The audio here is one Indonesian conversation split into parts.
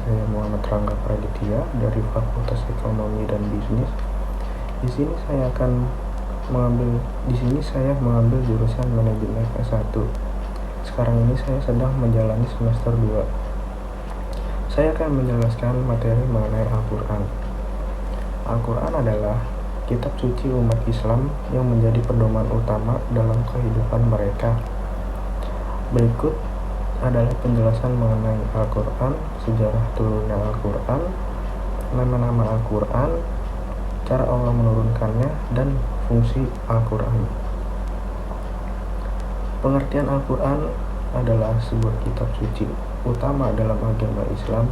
saya Muhammad Rangga Praditya dari Fakultas Ekonomi dan Bisnis. Di sini saya mengambil jurusan Manajemen S1. Sekarang ini saya sedang menjalani semester 2. Saya akan menjelaskan materi mengenai Al-Quran. Al-Quran adalah kitab suci umat Islam yang menjadi pedoman utama dalam kehidupan mereka. Berikut adalah penjelasan mengenai Al-Quran, sejarah turunnya Al-Quran, nama-nama Al-Quran, cara Allah menurunkannya, dan fungsi Al-Quran. Pengertian Al-Quran adalah sebuah kitab suci utama dalam agama Islam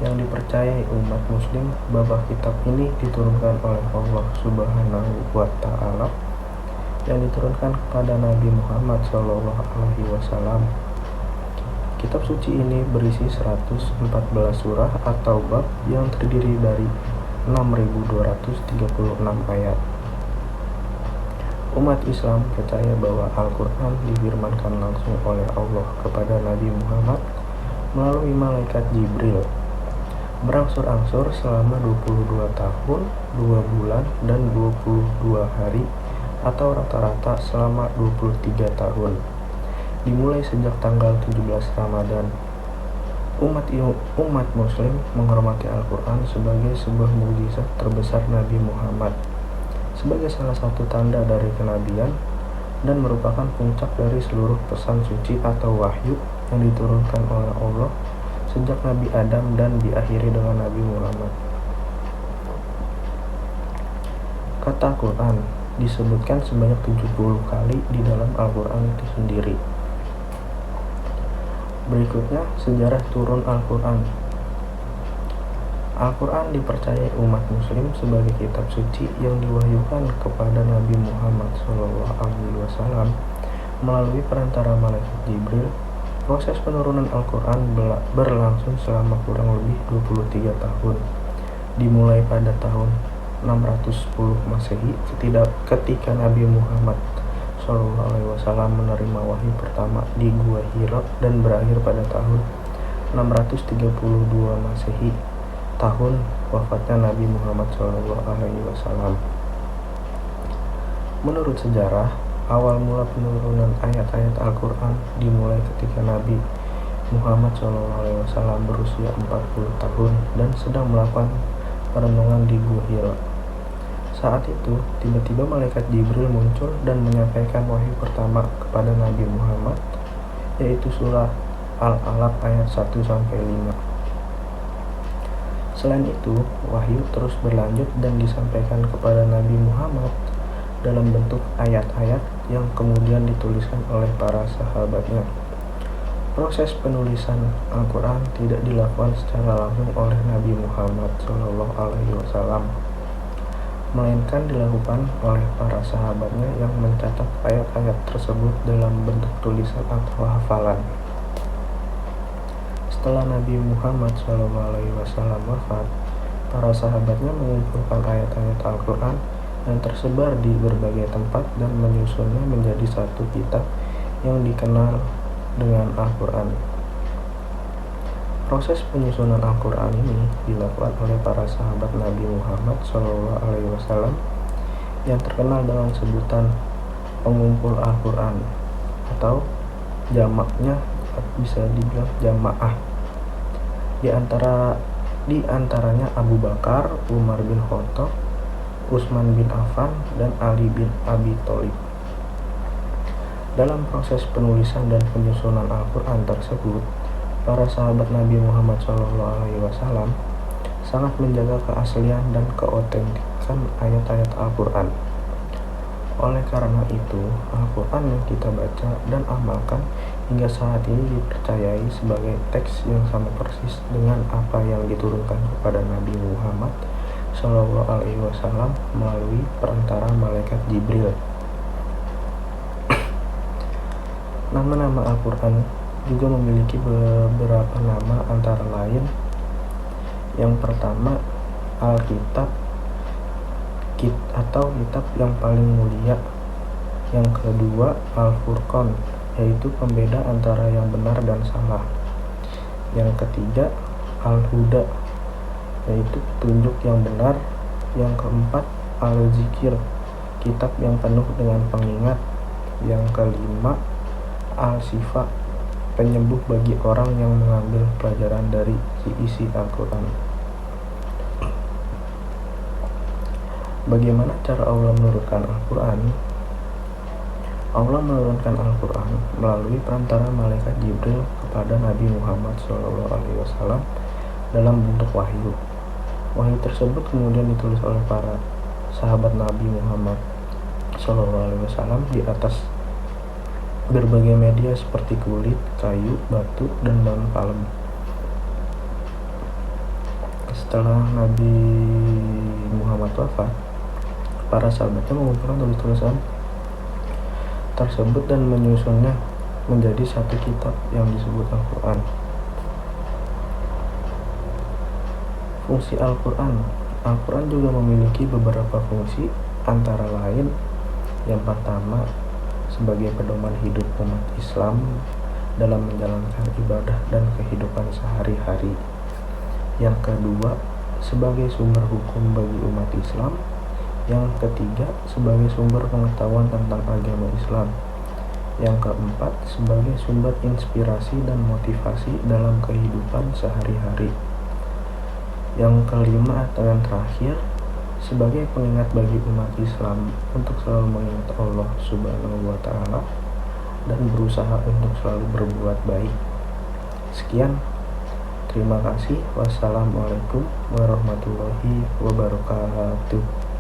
yang dipercayai umat muslim bahwa kitab ini diturunkan oleh Allah Subhanahu wa Ta'ala yang diturunkan kepada Nabi Muhammad SAW. Kitab suci ini berisi 114 surah atau bab yang terdiri dari 6.236 ayat. Umat Islam percaya bahwa Al-Quran difirmankan langsung oleh Allah kepada Nabi Muhammad melalui malaikat Jibril, berangsur-angsur selama 22 tahun, 2 bulan, dan 22 hari atau rata-rata selama 23 tahun. Dimulai sejak tanggal 17 Ramadan. Umat muslim menghormati Al-Quran sebagai sebuah mukjizat terbesar Nabi Muhammad, sebagai salah satu tanda dari kenabian dan merupakan puncak dari seluruh pesan suci atau wahyu yang diturunkan oleh Allah sejak Nabi Adam dan diakhiri dengan Nabi Muhammad. Kata Quran disebutkan sebanyak 70 kali di dalam Al-Quran itu sendiri. Berikutnya, sejarah turun Al-Quran. Al-Quran dipercayai umat muslim sebagai kitab suci yang diwahyukan kepada Nabi Muhammad SAW melalui perantara malaikat Jibril. Proses penurunan Al-Quran berlangsung selama kurang lebih 23 tahun, dimulai pada tahun 610 Masehi ketika Nabi Muhammad SAW menerima wahyu pertama di Gua Hira dan berakhir pada tahun 632 Masehi, tahun wafatnya Nabi Muhammad SAW. Menurut sejarah, awal mula penurunan ayat-ayat Al-Quran dimulai ketika Nabi Muhammad SAW berusia 40 tahun dan sedang melakukan perenungan di Gua Hira. Saat itu, tiba-tiba malaikat Jibril muncul dan menyampaikan wahyu pertama kepada Nabi Muhammad, yaitu surah Al-Alaq ayat 1-5. Selain itu, wahyu terus berlanjut dan disampaikan kepada Nabi Muhammad dalam bentuk ayat-ayat yang kemudian dituliskan oleh para sahabatnya. Proses penulisan Al-Quran tidak dilakukan secara langsung oleh Nabi Muhammad SAW, melainkan dilakukan oleh para sahabatnya yang mencatat ayat-ayat tersebut dalam bentuk tulisan atau hafalan. Setelah Nabi Muhammad SAW wafat, para sahabatnya mengumpulkan ayat-ayat Al-Quran yang tersebar di berbagai tempat dan menyusunnya menjadi satu kitab yang dikenal dengan Al-Quran. Proses penyusunan Al-Quran ini dilakukan oleh para sahabat Nabi Muhammad SAW yang terkenal dengan sebutan pengumpul Al-Quran atau jamaknya bisa dibilang jamaah. Di antaranya Abu Bakar, Umar bin Khattab, Utsman bin Affan, dan Ali bin Abi Thalib. Dalam proses penulisan dan penyusunan Al-Quran tersebut, para sahabat Nabi Muhammad SAW sangat menjaga keaslian dan keautentikan ayat-ayat Al-Quran. Oleh karena itu, Al-Quran yang kita baca dan amalkan hingga saat ini dipercayai sebagai teks yang sama persis dengan apa yang diturunkan kepada Nabi Muhammad SAW melalui perantara malaikat Jibril. Nama-nama Al-Quran juga memiliki beberapa nama, antara lain yang pertama Alkitab atau kitab yang paling mulia, yang kedua Al-Furqan yaitu pembeda antara yang benar dan salah, yang ketiga al-huda, yaitu petunjuk yang benar. Yang keempat, al-zikir, kitab yang penuh dengan pengingat. Yang kelima, al-sifa, penyembuh bagi orang yang mengambil pelajaran dari isi Al-Quran. Bagaimana cara Allah menurunkan Al-Quran? Allah menurunkan Al-Quran melalui perantara malaikat Jibril kepada Nabi Muhammad SAW dalam bentuk wahyu. Wahyu tersebut kemudian ditulis oleh para sahabat Nabi Muhammad SAW di atas berbagai media seperti kulit, kayu, batu, dan daun palem. Setelah Nabi Muhammad wafat, para sahabatnya mengumpulkan tulis-tulisan tersebut dan menyusunnya menjadi satu kitab yang disebut Al-Quran. Fungsi Al-Quran. Al-Quran juga memiliki beberapa fungsi, antara lain yang pertama, sebagai pedoman hidup umat Islam dalam menjalankan ibadah dan kehidupan sehari-hari. Yang kedua, sebagai sumber hukum bagi umat Islam. Yang ketiga, sebagai sumber pengetahuan tentang agama Islam. Yang keempat, sebagai sumber inspirasi dan motivasi dalam kehidupan sehari-hari. Yang kelima atau yang terakhir, sebagai pengingat bagi umat Islam untuk selalu mengingat Allah Subhanahu wa Ta'ala dan berusaha untuk selalu berbuat baik. Sekian, terima kasih. Wassalamualaikum warahmatullahi wabarakatuh.